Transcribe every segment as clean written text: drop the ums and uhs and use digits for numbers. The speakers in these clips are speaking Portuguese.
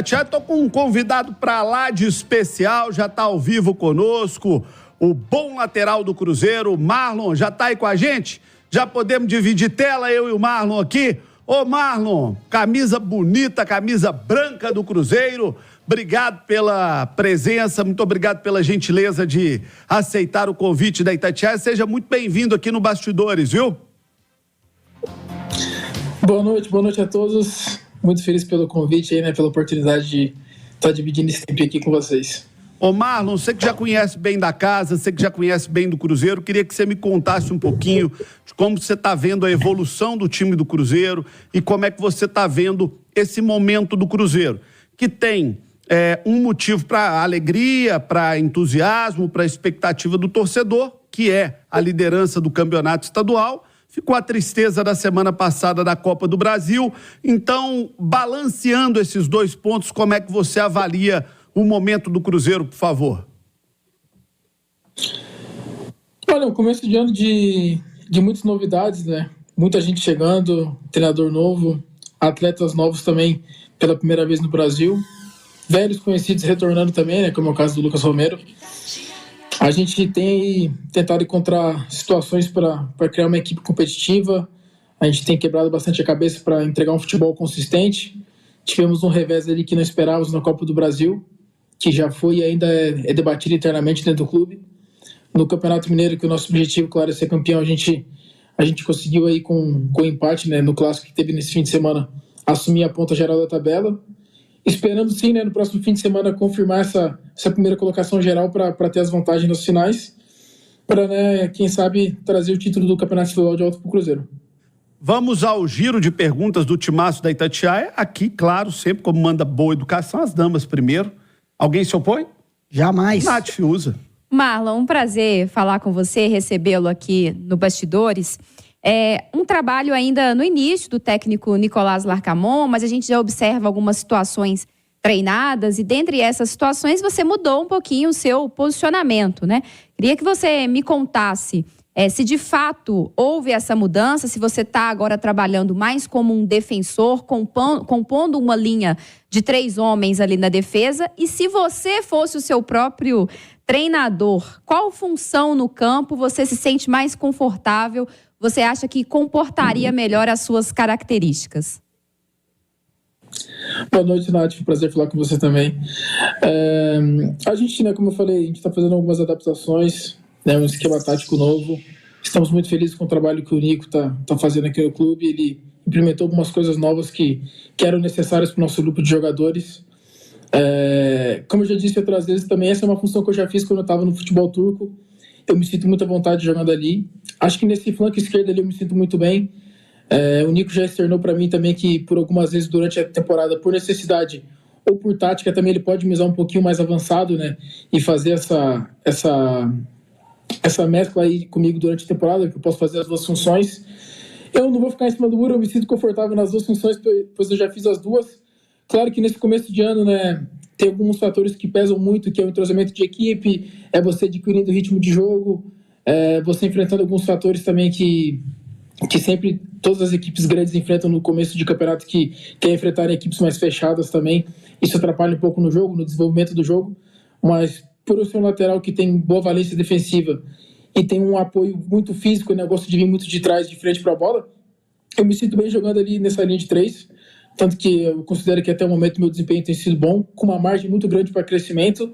Itatiaia. Estou com um convidado para lá de especial, já está ao vivo conosco, o bom lateral do Cruzeiro, Marlon, já está aí com a gente? Já podemos dividir tela, eu e o Marlon aqui? Ô Marlon, camisa bonita, camisa branca do Cruzeiro, obrigado pela presença, muito obrigado pela gentileza de aceitar o convite da Itatiaia. Seja muito bem-vindo aqui no Bastidores, viu? Boa noite a todos. Muito feliz pelo convite aí, né? Pela oportunidade de estar dividindo esse tempo aqui com vocês. Ô Marlon, você que já conhece bem da casa, você que já conhece bem do Cruzeiro, queria que você me contasse um pouquinho de como você está vendo a evolução do time do Cruzeiro e como é que você está vendo esse momento do Cruzeiro, que tem um motivo para alegria, para entusiasmo, para expectativa do torcedor, que é a liderança do campeonato estadual. Ficou a tristeza da semana passada da Copa do Brasil. Então, balanceando esses dois pontos, como é que você avalia o momento do Cruzeiro, por favor? Olha, um começo de ano de muitas novidades, né? Muita gente chegando, treinador novo, atletas novos também pela primeira vez no Brasil, velhos conhecidos retornando também, né? Como é o caso do Lucas Romero. A gente tem tentado encontrar situações para criar uma equipe competitiva. A gente tem quebrado bastante a cabeça para entregar um futebol consistente. Tivemos um revés ali que não esperávamos na Copa do Brasil, que já foi e ainda é debatido internamente dentro do clube. No Campeonato Mineiro, que o nosso objetivo, claro, é ser campeão, a gente conseguiu aí com empate, né, no clássico que teve nesse fim de semana, assumir a ponta geral da tabela. Esperando sim, né, no próximo fim de semana confirmar essa primeira colocação geral para ter as vantagens nos finais, para, né, quem sabe, trazer o título do Campeonato Estadual de Alto para o Cruzeiro. Vamos ao giro de perguntas do timaço da Itatiaia. Aqui, claro, sempre como manda boa educação, as damas primeiro. Alguém se opõe? Jamais. Nath Fiuza. Marlon, um prazer falar com você, recebê-lo aqui no Bastidores. É um trabalho ainda no início do técnico Nicolás Larcamón, mas a gente já observa algumas situações treinadas e dentre essas situações você mudou um pouquinho o seu posicionamento, né? Queria que você me contasse se de fato houve essa mudança, se você está agora trabalhando mais como um defensor, compondo uma linha de 3 homens ali na defesa, e se você fosse o seu próprio treinador, qual função no campo você se sente mais confortável, você acha que comportaria melhor as suas características? Boa noite, Nath. Prazer falar com você também. A gente, né, como eu falei, a gente está fazendo algumas adaptações, né, um esquema tático novo. Estamos muito felizes com o trabalho que o Nico tá fazendo aqui no clube. Ele implementou algumas coisas novas que eram necessárias para o nosso grupo de jogadores. Como eu já disse outras vezes também, essa é uma função que eu já fiz quando eu estava no futebol turco. Eu me sinto muito à vontade jogando ali. Acho que nesse flanco esquerdo ali eu me sinto muito bem. O Nico já externou para mim também que por algumas vezes durante a temporada, por necessidade ou por tática, também ele pode me usar um pouquinho mais avançado, né? E fazer essa mescla aí comigo durante a temporada, que eu posso fazer as duas funções. Eu não vou ficar em cima do muro, eu me sinto confortável nas duas funções, pois eu já fiz as duas. Claro que nesse começo de ano, né, tem alguns fatores que pesam muito, que é o entrosamento de equipe, é você adquirindo ritmo de jogo, você enfrentando alguns fatores também que sempre todas as equipes grandes enfrentam no começo de campeonato, que é enfrentar equipes mais fechadas também. Isso atrapalha um pouco no jogo, no desenvolvimento do jogo, mas por eu ser um lateral que tem boa valência defensiva e tem um apoio muito físico, o negócio de vir muito de trás, de frente para a bola, eu me sinto bem jogando ali nessa linha de 3, tanto que eu considero que até o momento meu desempenho tem sido bom, com uma margem muito grande para crescimento,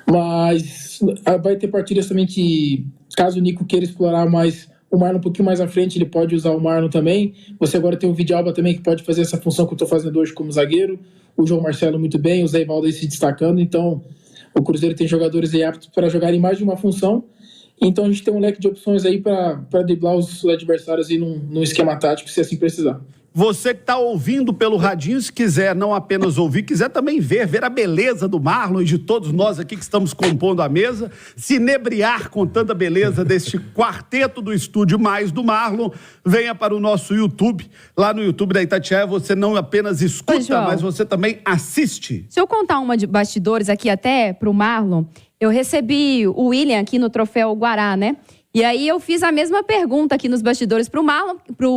mas vai ter partidas também que, caso o Nico queira explorar mais o Marlon um pouquinho mais à frente, ele pode usar o Marlon também. Você agora tem o Vidalba também, que pode fazer essa função que eu estou fazendo hoje como zagueiro, o João Marcelo muito bem, o Zé Ivaldo aí se destacando, então o Cruzeiro tem jogadores aí aptos para jogarem mais de uma função. Então a gente tem um leque de opções aí para driblar os adversários aí num esquema tático, se assim precisar. Você que está ouvindo pelo radinho, se quiser não apenas ouvir, quiser também ver a beleza do Marlon e de todos nós aqui que estamos compondo a mesa, se inebriar com tanta beleza deste quarteto do estúdio mais do Marlon, venha para o nosso YouTube. Lá no YouTube da Itatiaia você não apenas escuta, mas você também assiste. Se eu contar uma de bastidores aqui até para o Marlon, eu recebi o William aqui no Troféu Guará, né? E aí eu fiz a mesma pergunta aqui nos bastidores pro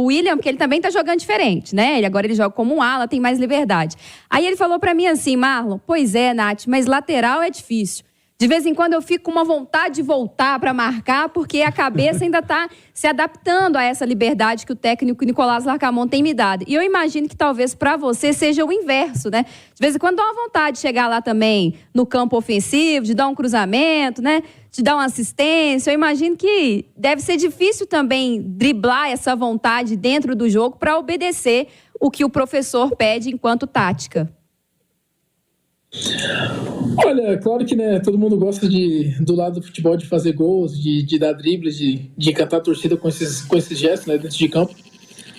William, porque ele também tá jogando diferente, né? Agora ele joga como um ala, tem mais liberdade. Aí ele falou pra mim assim, Marlon, pois é, Nath, mas lateral é difícil. De vez em quando eu fico com uma vontade de voltar para marcar, porque a cabeça ainda está se adaptando a essa liberdade que o técnico Nicolás Larcamon tem me dado. E eu imagino que talvez para você seja o inverso, né? De vez em quando dá uma vontade de chegar lá também no campo ofensivo, de dar um cruzamento, né? De dar uma assistência. Eu imagino que deve ser difícil também driblar essa vontade dentro do jogo para obedecer o que o professor pede enquanto tática. Olha, claro que todo mundo gosta do lado do futebol de fazer gols, de dar dribles, de encantar a torcida com esses gestos, né, dentro de campo.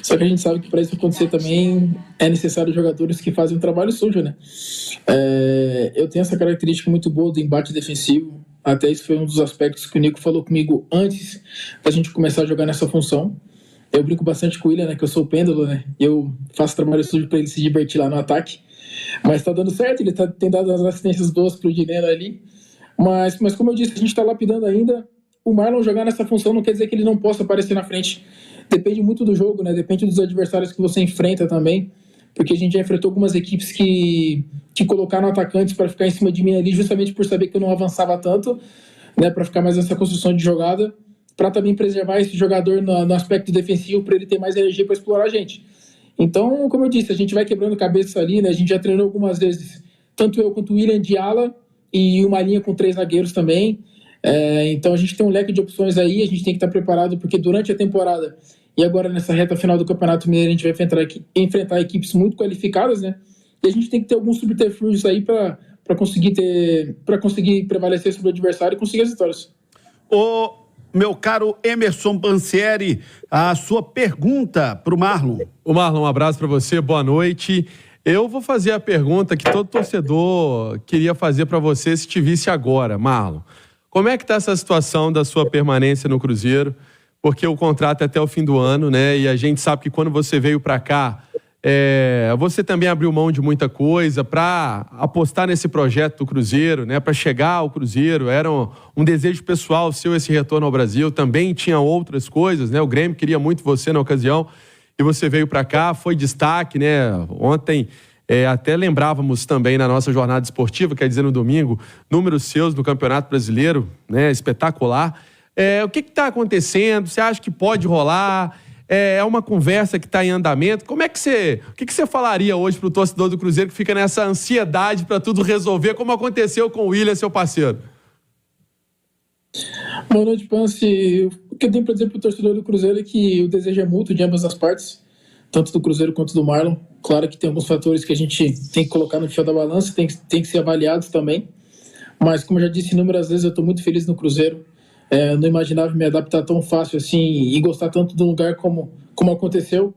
Só que a gente sabe que para isso acontecer também é necessário jogadores que fazem um trabalho sujo, né? Eu tenho essa característica muito boa do embate defensivo. Até isso foi um dos aspectos que o Nico falou comigo antes da gente começar a jogar nessa função. Eu brinco bastante com o William, né, que eu sou o pêndulo, né? Eu faço trabalho sujo para ele se divertir lá no ataque. Mas tá dando certo, ele tem dado as assistências boas pro Dineno ali. Mas como eu disse, a gente tá lapidando ainda. O Marlon jogar nessa função não quer dizer que ele não possa aparecer na frente. Depende muito do jogo, né? Depende dos adversários que você enfrenta também. Porque a gente já enfrentou algumas equipes que colocaram atacantes para ficar em cima de mim ali, justamente por saber que eu não avançava tanto, né? Para ficar mais nessa construção de jogada, para também preservar esse jogador no aspecto defensivo, para ele ter mais energia para explorar a gente. Então, como eu disse, a gente vai quebrando cabeça ali, né? A gente já treinou algumas vezes, tanto eu quanto o William de ala, e uma linha com 3 zagueiros também. Então a gente tem um leque de opções aí, a gente tem que estar preparado, porque durante a temporada, e agora nessa reta final do Campeonato Mineiro, a gente vai enfrentar equipes muito qualificadas, né? E a gente tem que ter alguns subterfúgios aí para conseguir prevalecer sobre o adversário e conseguir as vitórias. Meu caro Emerson Pansieri, a sua pergunta para o Marlon. O Marlon, um abraço para você, boa noite. Eu vou fazer a pergunta que todo torcedor queria fazer para você se te visse agora, Marlon. Como é que está essa situação da sua permanência no Cruzeiro? Porque o contrato é até o fim do ano, né? E a gente sabe que quando você veio para cá, você também abriu mão de muita coisa para apostar nesse projeto do Cruzeiro, né? Para chegar ao Cruzeiro, era um desejo pessoal seu esse retorno ao Brasil, também tinha outras coisas, né? O Grêmio queria muito você na ocasião e você veio para cá, foi destaque, né? Ontem até lembrávamos também na nossa jornada esportiva, quer dizer, no domingo, números seus do Campeonato Brasileiro, né? Espetacular. O que está acontecendo? Você acha que pode rolar? É uma conversa que está em andamento. O que você falaria hoje para o torcedor do Cruzeiro que fica nessa ansiedade para tudo resolver, como aconteceu com o William, seu parceiro? Boa noite, Pansi. O que eu tenho para dizer para o torcedor do Cruzeiro é que o desejo é mútuo de ambas as partes, tanto do Cruzeiro quanto do Marlon. Claro que tem alguns fatores que a gente tem que colocar no fio da balança, tem que ser avaliados também. Mas, como eu já disse inúmeras vezes, eu estou muito feliz no Cruzeiro. Não imaginava me adaptar tão fácil assim e gostar tanto do lugar como aconteceu.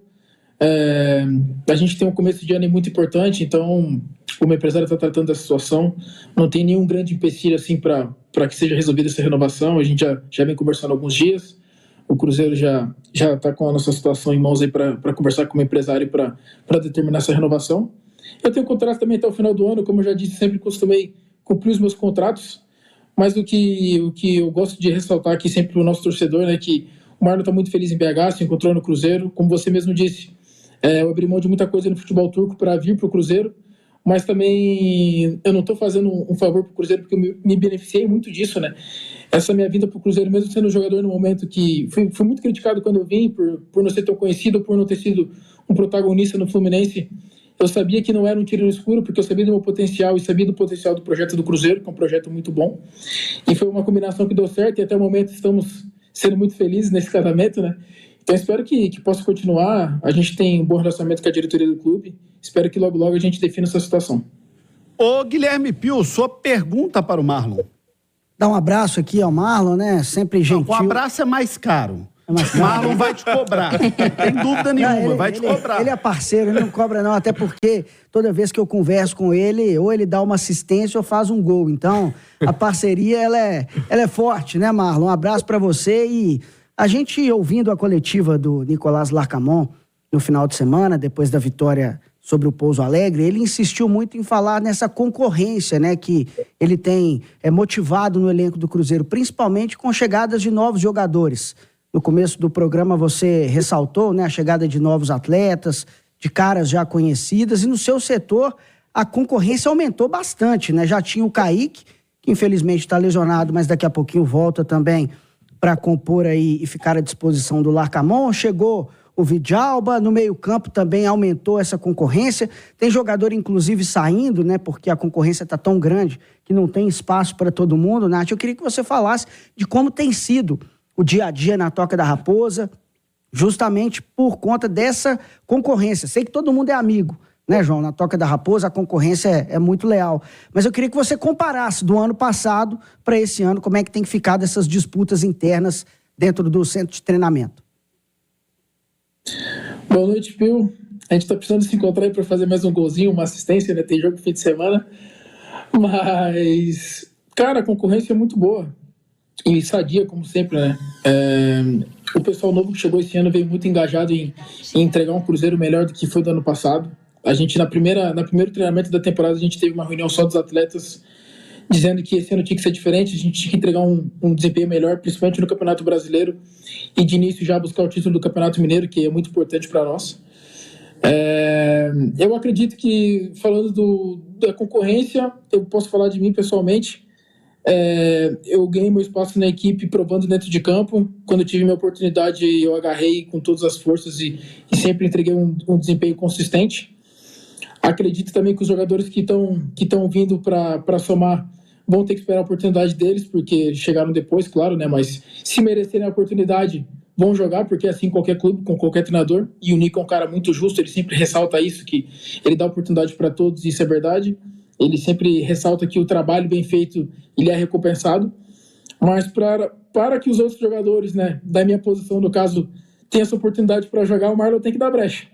A gente tem um começo de ano muito importante, então o meu empresário está tratando dessa situação. Não tem nenhum grande empecilho assim para que seja resolvida essa renovação. A gente já vem conversando há alguns dias. O Cruzeiro já está com a nossa situação em mãos aí para conversar com o meu empresário para determinar essa renovação. Eu tenho contrato também até o final do ano, como eu já disse, sempre costumei cumprir os meus contratos. Mas o que eu gosto de ressaltar aqui sempre para o nosso torcedor, né, que o Marlon está muito feliz em BH, se encontrou no Cruzeiro. Como você mesmo disse, eu abri mão de muita coisa no futebol turco para vir para o Cruzeiro, mas também eu não estou fazendo um favor para o Cruzeiro, porque eu me beneficiei muito disso, né? Essa minha vinda para o Cruzeiro, mesmo sendo jogador no momento que fui muito criticado quando eu vim, por não ser tão conhecido, por não ter sido um protagonista no Fluminense. Eu sabia que não era um tiro no escuro, porque eu sabia do meu potencial e sabia do potencial do projeto do Cruzeiro, que é um projeto muito bom. E foi uma combinação que deu certo e até o momento estamos sendo muito felizes nesse casamento, né? Então espero que possa continuar. A gente tem um bom relacionamento com a diretoria do clube. Espero que logo, logo a gente defina essa situação. Ô Guilherme Pio, sua pergunta para o Marlon. Dá um abraço aqui ao Marlon, né? Sempre gentil. Não, o abraço é mais caro. Caro. Marlon vai te cobrar. Tem dúvida nenhuma, vai te cobrar. Ele é parceiro, ele não cobra não, até porque toda vez que eu converso com ele, ou ele dá uma assistência ou faz um gol. Então, a parceria, ela é forte, né, Marlon? Um abraço pra você. E a gente, ouvindo a coletiva do Nicolás Larcamon no final de semana, depois da vitória sobre o Pouso Alegre, ele insistiu muito em falar nessa concorrência, né, que ele tem motivado no elenco do Cruzeiro, principalmente com chegadas de novos jogadores. No começo do programa você ressaltou, né, a chegada de novos atletas, de caras já conhecidas, e no seu setor a concorrência aumentou bastante, né? Já tinha o Kaique, que infelizmente está lesionado, mas daqui a pouquinho volta também para compor aí e ficar à disposição do Larcamon. Chegou o Vidjalba, no meio-campo também aumentou essa concorrência. Tem jogador, inclusive, saindo, né? Porque a concorrência está tão grande que não tem espaço para todo mundo. Nath, eu queria que você falasse de como tem sido o dia a dia na Toca da Raposa, justamente por conta dessa concorrência. Sei que todo mundo é amigo, né, João? Na Toca da Raposa a concorrência é muito leal. Mas eu queria que você comparasse do ano passado para esse ano, como é que tem ficado essas disputas internas dentro do centro de treinamento. Boa noite, Pio. A gente tá precisando se encontrar aí para fazer mais um golzinho, uma assistência, né? Tem jogo no fim de semana. Mas, cara, a concorrência é muito boa. E sadia, como sempre, né? O pessoal novo que chegou esse ano veio muito engajado em entregar um Cruzeiro melhor do que foi do ano passado. A gente, no primeiro treinamento da temporada, a gente teve uma reunião só dos atletas dizendo que esse ano tinha que ser diferente, a gente tinha que entregar um desempenho melhor, principalmente no Campeonato Brasileiro, e de início já buscar o título do Campeonato Mineiro, que é muito importante para nós. Eu acredito que, falando da concorrência, eu posso falar de mim pessoalmente. Eu ganhei meu espaço na equipe provando dentro de campo. Quando eu tive minha oportunidade, eu agarrei com todas as forças e sempre entreguei um desempenho consistente. Acredito também que os jogadores que estão vindo para somar vão ter que esperar a oportunidade deles, porque chegaram depois, claro, né? Mas se merecerem a oportunidade, vão jogar, porque é assim qualquer clube, com qualquer treinador. E o Nico é um cara muito justo, ele sempre ressalta isso, que ele dá oportunidade para todos, e isso é verdade. Ele sempre ressalta que o trabalho bem feito ele é recompensado, mas para que os outros jogadores, né, da minha posição, no caso, tenham essa oportunidade para jogar, o Marlon tem que dar brecha.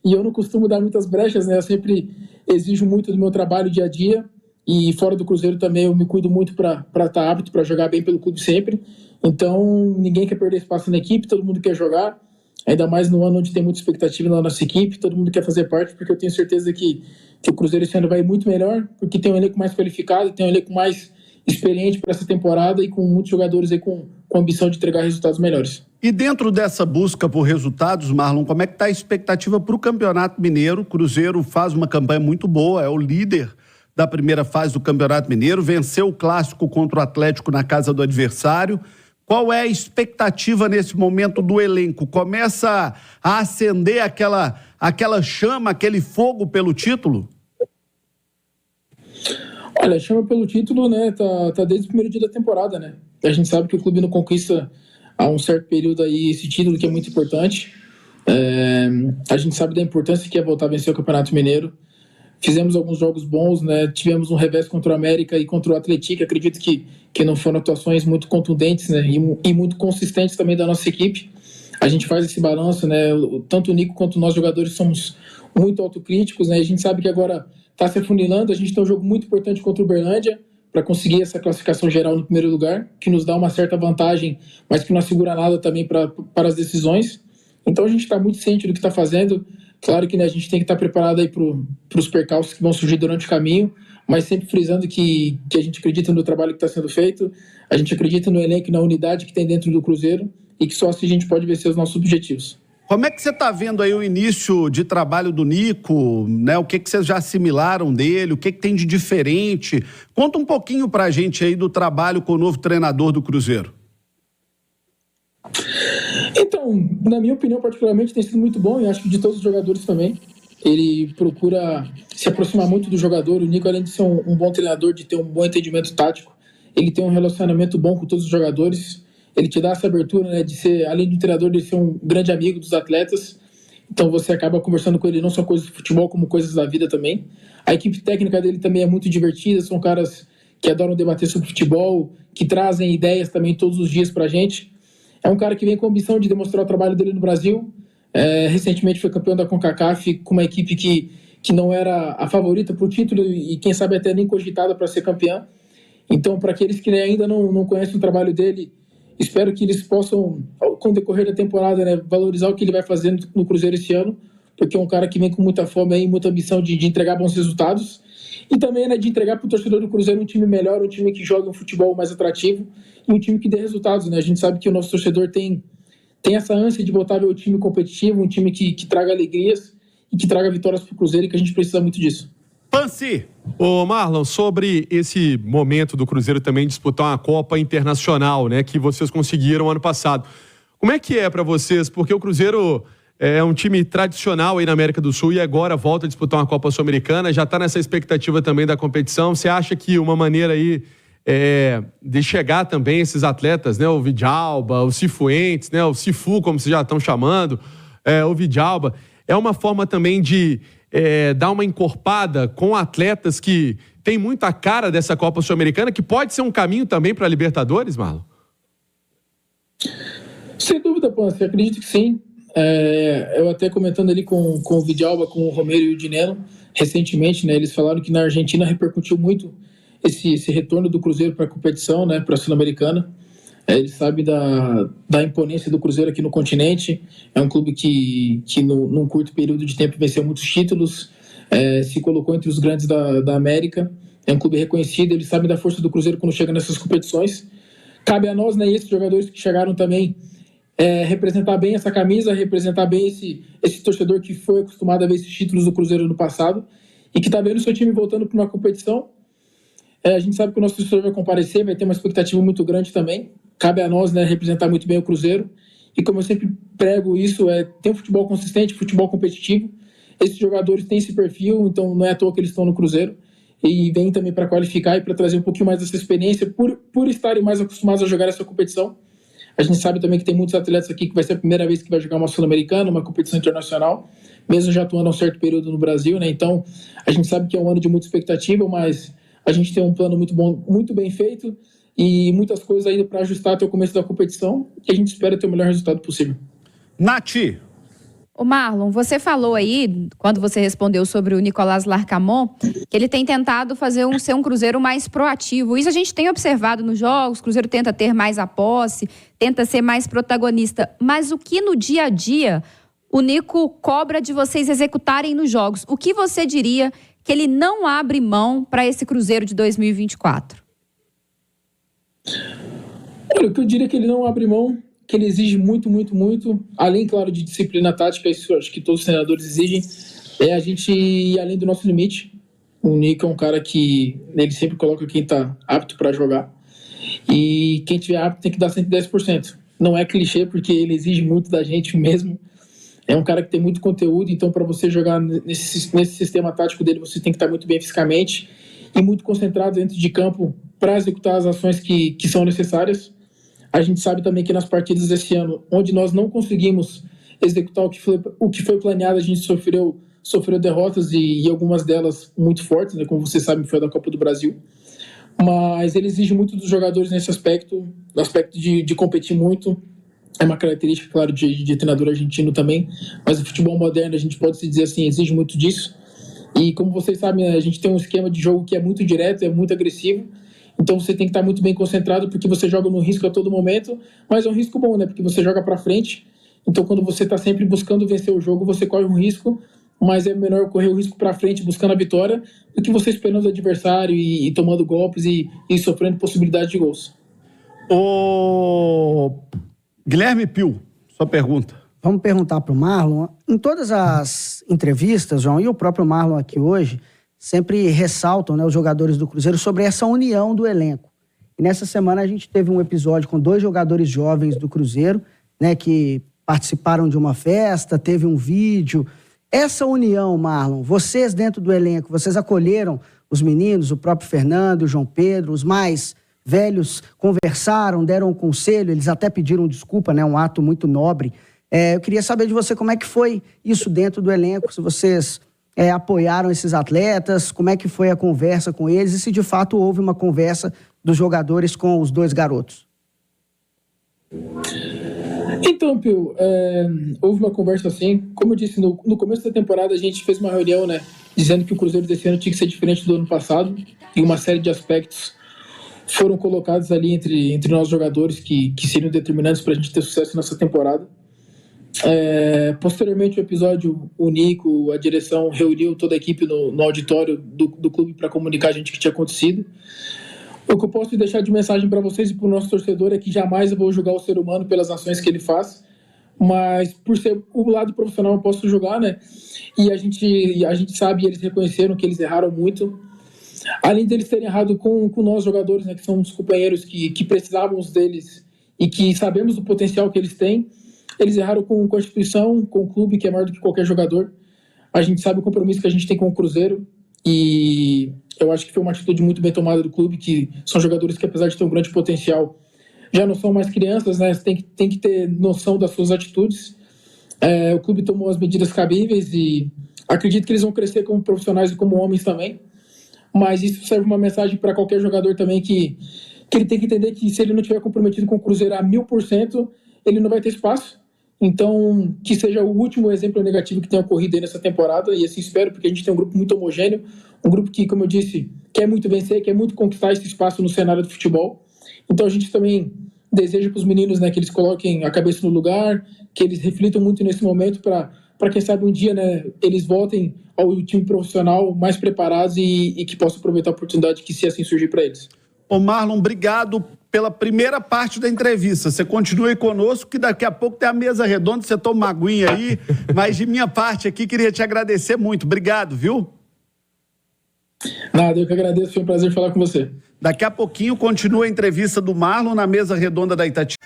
E eu não costumo dar muitas brechas, né? Eu sempre exijo muito do meu trabalho dia a dia, e fora do Cruzeiro também eu me cuido muito para estar apto para jogar bem pelo clube sempre. Então ninguém quer perder espaço na equipe, todo mundo quer jogar, ainda mais no ano onde tem muita expectativa na nossa equipe, todo mundo quer fazer parte, porque eu tenho certeza que o Cruzeiro esse ano vai muito melhor, porque tem um elenco mais qualificado, tem um elenco mais experiente para essa temporada e com muitos jogadores aí com ambição de entregar resultados melhores. E dentro dessa busca por resultados, Marlon, como é que está a expectativa para o Campeonato Mineiro? O Cruzeiro faz uma campanha muito boa, é o líder da primeira fase do Campeonato Mineiro, venceu o clássico contra o Atlético na casa do adversário. Qual é a expectativa nesse momento do elenco? Começa a acender aquela chama, aquele fogo pelo título? Olha, chama pelo título, né? Tá desde o primeiro dia da temporada, né? A gente sabe que o clube não conquista há um certo período aí esse título, que é muito importante. A gente sabe da importância que é voltar a vencer o Campeonato Mineiro. Fizemos alguns jogos bons, né? Tivemos um revés contra o América e contra o Atlético. Acredito que não foram atuações muito contundentes, né? E muito consistentes também da nossa equipe. A gente faz esse balanço, né? Tanto o Nico quanto nós jogadores somos muito autocríticos, né? A gente sabe que agora está se afunilando. A gente tem um jogo muito importante contra o Uberlândia para conseguir essa classificação geral no primeiro lugar, que nos dá uma certa vantagem, mas que não assegura nada também para as decisões. Então a gente está muito ciente do que está fazendo. Claro que, né, a gente tem que estar preparado aí para os percalços que vão surgir durante o caminho, mas sempre frisando que a gente acredita no trabalho que está sendo feito, a gente acredita no elenco e na unidade que tem dentro do Cruzeiro e que só assim a gente pode vencer os nossos objetivos. Como é que você está vendo aí o início de trabalho do Nico, né? O que vocês já assimilaram dele, o que tem de diferente? Conta um pouquinho para a gente aí do trabalho com o novo treinador do Cruzeiro. Então, na minha opinião, particularmente, tem sido muito bom, e acho que de todos os jogadores também. Ele procura se aproximar muito do jogador. O Nico, além de ser um bom treinador, de ter um bom entendimento tático, ele tem um relacionamento bom com todos os jogadores. Ele te dá essa abertura, né, de ser, além do treinador, de ser um grande amigo dos atletas. Então você acaba conversando com ele não só coisas de futebol, como coisas da vida também. A equipe técnica dele também é muito divertida, são caras que adoram debater sobre futebol, que trazem ideias também todos os dias pra gente. É um cara que vem com a ambição de demonstrar o trabalho dele no Brasil. Recentemente foi campeão da CONCACAF com uma equipe que não era a favorita para o título e quem sabe até nem cogitada para ser campeã. Então, para aqueles que ainda não conhecem o trabalho dele, espero que eles possam, com o decorrer da temporada, né, valorizar o que ele vai fazer no Cruzeiro esse ano, porque é um cara que vem com muita fome aí, muita ambição de entregar bons resultados. E também, né, de entregar para o torcedor do Cruzeiro um time melhor, um time que joga um futebol mais atrativo e um time que dê resultados, né? A gente sabe que o nosso torcedor tem essa ânsia de voltar a ver o time competitivo, um time que traga alegrias e que traga vitórias para o Cruzeiro, e que a gente precisa muito disso. Pansi. Ô Marlon, sobre esse momento do Cruzeiro também disputar uma Copa Internacional, né, que vocês conseguiram ano passado. Como é que é para vocês? Porque o Cruzeiro é um time tradicional aí na América do Sul e agora volta a disputar uma Copa Sul-Americana, já está nessa expectativa também da competição. Você acha que uma maneira aí de chegar também esses atletas, né, o Vidalba, o Cifuentes, né, o Cifu, como vocês já estão chamando, o Vidalba, é uma forma também de dar uma encorpada com atletas que tem muita cara dessa Copa Sul-Americana, que pode ser um caminho também para a Libertadores, Marlon? Sem dúvida, Pansi, acredito que sim. Eu até comentando ali com o Vidalba, com o Romero e o Dineno, recentemente, né, eles falaram que na Argentina repercutiu muito esse retorno do Cruzeiro para a competição, né, para a Sul-Americana. Eles sabem da imponência do Cruzeiro aqui no continente. É um clube que num curto período de tempo venceu muitos títulos, se colocou entre os grandes da América. É um clube reconhecido, eles sabem da força do Cruzeiro quando chega nessas competições. Cabe a nós, né, esses jogadores que chegaram também, representar bem essa camisa, representar bem esse torcedor que foi acostumado a ver esses títulos do Cruzeiro no passado e que está vendo o seu time voltando para uma competição. A gente sabe que o nosso torcedor vai comparecer, vai ter uma expectativa muito grande também. Cabe a nós, né, representar muito bem o Cruzeiro. E como eu sempre prego isso, ter um futebol consistente, futebol competitivo. Esses jogadores têm esse perfil, então não é à toa que eles estão no Cruzeiro. E vêm também para qualificar e para trazer um pouquinho mais dessa experiência, por estarem mais acostumados a jogar essa competição. A gente sabe também que tem muitos atletas aqui que vai ser a primeira vez que vai jogar uma Sul-Americana, uma competição internacional, mesmo já atuando há um certo período no Brasil, né? Então, a gente sabe que é um ano de muita expectativa, mas a gente tem um plano muito bom, muito bem feito e muitas coisas ainda para ajustar até o começo da competição, e a gente espera ter o melhor resultado possível. Nath. Ô Marlon, você falou aí, quando você respondeu sobre o Nicolás Larcamón, que ele tem tentado ser um Cruzeiro mais proativo. Isso a gente tem observado nos jogos, o Cruzeiro tenta ter mais a posse, tenta ser mais protagonista. Mas o que no dia a dia o Nico cobra de vocês executarem nos jogos? O que você diria que ele não abre mão para esse Cruzeiro de 2024? Olha, o que eu diria que ele não abre mão, que ele exige muito, muito, muito, além, claro, de disciplina tática, isso eu acho que todos os treinadores exigem, é a gente ir além do nosso limite. O Nico é um cara que ele sempre coloca quem está apto para jogar, e quem tiver apto tem que dar 110%. Não é clichê, porque ele exige muito da gente mesmo. É um cara que tem muito conteúdo, então para você jogar nesse sistema tático dele, você tem que estar muito bem fisicamente e muito concentrado dentro de campo para executar as ações que são necessárias. A gente sabe também que nas partidas desse ano, onde nós não conseguimos executar o que foi planeado, a gente sofreu derrotas e algumas delas muito fortes, né? Como vocês sabem, foi da Copa do Brasil. Mas ele exige muito dos jogadores nesse aspecto, no aspecto de competir muito. É uma característica, claro, de treinador argentino também, mas o futebol moderno, a gente pode se dizer assim, exige muito disso. E como vocês sabem, a gente tem um esquema de jogo que é muito direto, é muito agressivo, então você tem que estar muito bem concentrado, porque você joga no risco a todo momento, mas é um risco bom, né? Porque você joga para frente, então quando você está sempre buscando vencer o jogo, você corre um risco, mas é melhor correr o risco para frente, buscando a vitória, do que você esperando o adversário e tomando golpes e sofrendo possibilidade de gols. Guilherme Pio, sua pergunta. Vamos perguntar para o Marlon. Em todas as entrevistas, João, e o próprio Marlon aqui hoje, sempre ressaltam, né, os jogadores do Cruzeiro sobre essa união do elenco. E nessa semana a gente teve um episódio com 2 jogadores jovens do Cruzeiro, né, que participaram de uma festa, teve um vídeo. Essa união, Marlon, vocês dentro do elenco, vocês acolheram os meninos, o próprio Fernando, o João Pedro, os mais velhos conversaram, deram um conselho, eles até pediram desculpa, né? Um ato muito nobre. Eu queria saber de você como é que foi isso dentro do elenco, se vocês apoiaram esses atletas, como é que foi a conversa com eles e se de fato houve uma conversa dos jogadores com os 2 garotos. Então, Pio, houve uma conversa assim, como eu disse, no começo da temporada a gente fez uma reunião, né, dizendo que o Cruzeiro desse ano tinha que ser diferente do ano passado, e uma série de aspectos foram colocados ali entre nós jogadores que seriam determinantes para a gente ter sucesso nessa temporada. Posteriormente ao episódio, o Nico, a direção, reuniu toda a equipe no auditório do clube para comunicar a gente o que tinha acontecido. O que eu posso deixar de mensagem para vocês e para o nosso torcedor é que jamais eu vou julgar o ser humano pelas ações que ele faz, mas por ser o lado profissional eu posso julgar, né? E a gente sabe, eles reconheceram que eles erraram muito. Além deles terem errado com nós jogadores, né, que somos companheiros que precisávamos deles e que sabemos do potencial que eles têm, eles erraram com a instituição, com o clube, que é maior do que qualquer jogador. A gente sabe o compromisso que a gente tem com o Cruzeiro e eu acho que foi uma atitude muito bem tomada do clube, que são jogadores que, apesar de ter um grande potencial, já não são mais crianças, né? Tem que ter noção das suas atitudes. O clube tomou as medidas cabíveis e acredito que eles vão crescer como profissionais e como homens também. Mas isso serve uma mensagem para qualquer jogador também, que ele tem que entender que se ele não estiver comprometido com o Cruzeiro a 1000%, ele não vai ter espaço. Então, que seja o último exemplo negativo que tenha ocorrido aí nessa temporada, e assim espero, porque a gente tem um grupo muito homogêneo, um grupo que, como eu disse, quer muito vencer, quer muito conquistar esse espaço no cenário do futebol. Então a gente também deseja para os meninos, né, que eles coloquem a cabeça no lugar, que eles reflitam muito nesse momento para quem sabe um dia, né, eles voltem ao time profissional mais preparados e que possam aproveitar a oportunidade que se assim surgir para eles. Ô Marlon, obrigado pela primeira parte da entrevista. Você continue conosco, que daqui a pouco tem a mesa redonda, você toma uma aguinha aí, mas de minha parte aqui, queria te agradecer muito. Obrigado, viu? Nada, eu que agradeço, foi um prazer falar com você. Daqui a pouquinho continua a entrevista do Marlon na mesa redonda da Itatiaia.